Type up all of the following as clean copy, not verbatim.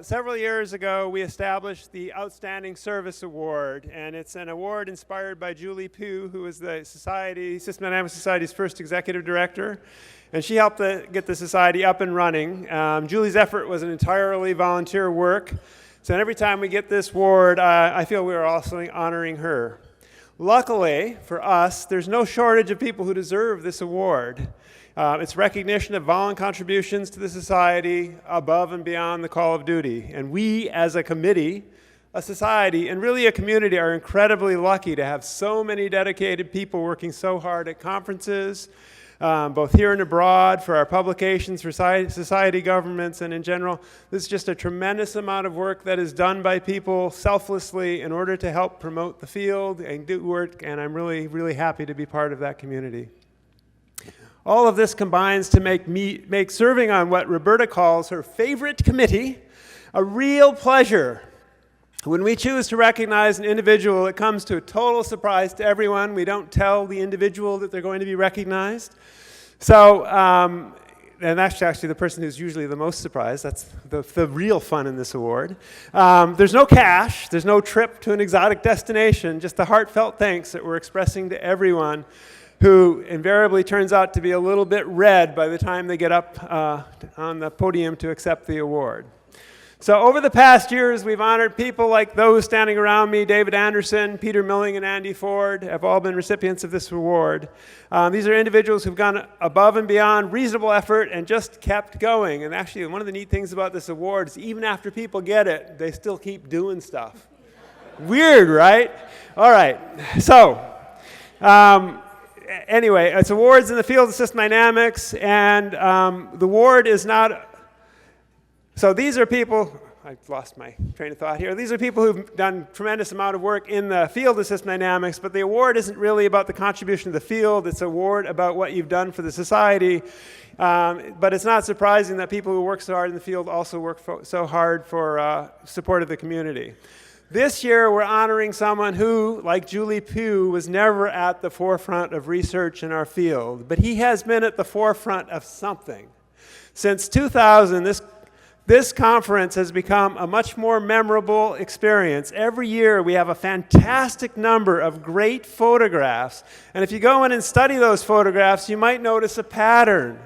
several years ago, we established the Outstanding Service Award, and it's an award inspired by Julie Pugh, who is the System Dynamics Society's first executive director, and she helped get the society up and running. Julie's effort was an entirely volunteer work, so every time we get this award, I feel we are also honoring her. Luckily for us, there's no shortage of people who deserve this award. It's recognition of volunteer contributions to the society above and beyond the call of duty. And we, as a committee, a society, and really a community, are incredibly lucky to have so many dedicated people working so hard at conferences, both here and abroad, for our publications, for society governments, and in general. This is just a tremendous amount of work that is done by people selflessly in order to help promote the field and do work, and I'm really, really happy to be part of that community. All of this combines to make serving on what Roberta calls her favorite committee a real pleasure. When we choose to recognize an individual, it comes to a total surprise to everyone. We don't tell the individual that they're going to be recognized. So, and that's actually the person who's usually the most surprised. That's the real fun in this award. There's no cash. There's no trip to an exotic destination. Just the heartfelt thanks that we're expressing to everyone who invariably turns out to be a little bit red by the time they get up on the podium to accept the award. So over the past years, we've honored people like those standing around me. David Anderson, Peter Milling, and Andy Ford have all been recipients of this award. These are individuals who've gone above and beyond reasonable effort and just kept going. And actually, one of the neat things about this award is even after people get it, they still keep doing stuff. Weird, right? All right, so anyway, it's awards in the field of system dynamics, and the award is not, so these are people, I've lost my train of thought here. These are people who've done a tremendous amount of work in the field of system dynamics, but the award isn't really about the contribution to the field. It's an award about what you've done for the society. But it's not surprising that people who work so hard in the field also work so hard for support of the community. This year, we're honoring someone who, like Julie Pugh, was never at the forefront of research in our field, but he has been at the forefront of something. Since 2000, this conference has become a much more memorable experience. Every year, we have a fantastic number of great photographs, and if you go in and study those photographs, you might notice a pattern.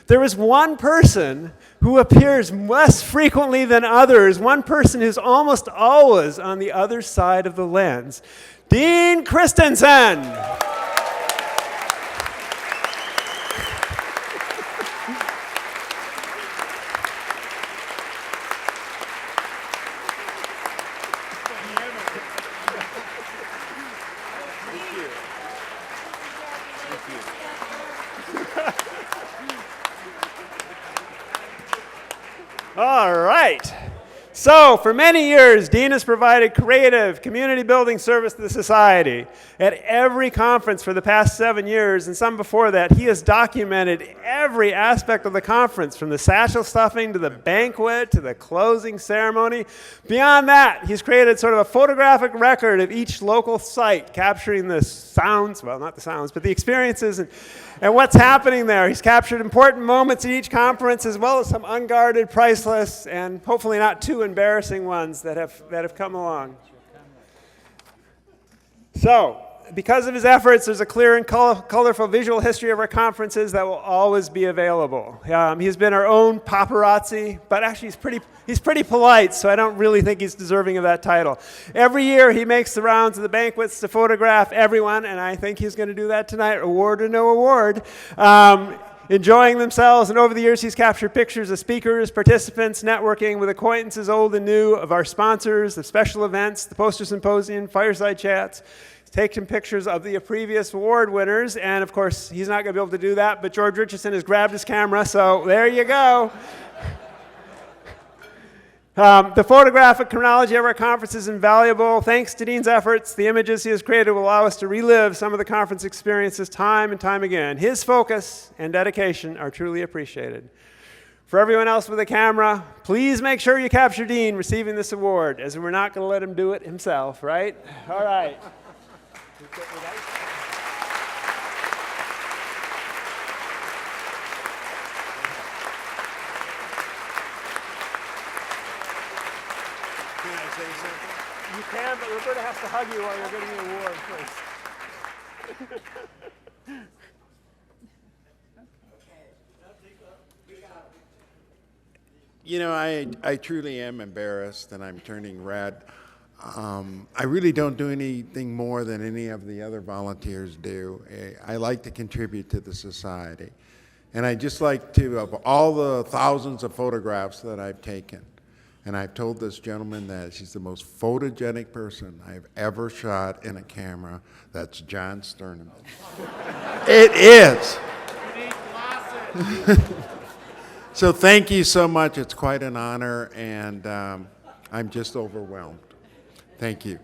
There is one person who appears less frequently than others, one person who's almost always on the other side of the lens. Dean Christensen. All right. So, for many years, Dean has provided creative, community-building service to the society. At every conference for the past 7 years, and some before that, he has documented every aspect of the conference, from the satchel stuffing to the banquet to the closing ceremony. Beyond that, he's created sort of a photographic record of each local site, capturing the sounds, well, not the sounds, but the experiences and what's happening there. He's captured important moments at each conference, as well as some unguarded, priceless, and hopefully not too embarrassing ones that have come along. So, because of his efforts, there's a clear and colorful visual history of our conferences that will always be available. He's been our own paparazzi, but actually he's pretty polite, so I don't really think he's deserving of that title. Every year he makes the rounds of the banquets to photograph everyone, and I think he's going to do that tonight, award or no award, enjoying themselves. And over the years he's captured pictures of speakers, participants, networking with acquaintances old and new, of our sponsors, the special events, the poster symposium, fireside chats. Taken pictures of the previous award winners, and of course, he's not going to be able to do that, but George Richardson has grabbed his camera, so there you go. The photographic chronology of our conference is invaluable. Thanks to Dean's efforts, the images he has created will allow us to relive some of the conference experiences time and time again. His focus and dedication are truly appreciated. For everyone else with a camera, please make sure you capture Dean receiving this award, as we're not going to let him do it himself, right? All right. can, but Roberta has to hug you while you're getting the award first. You know, I truly am embarrassed, and I'm turning red. I really don't do anything more than any of the other volunteers do. I like to contribute to the society. And I just like to, of all the thousands of photographs that I've taken, and I've told this gentleman that she's the most photogenic person I've ever shot in a camera, that's John Sterneman. It is. So thank you so much. It's quite an honor, and I'm just overwhelmed. Thank you.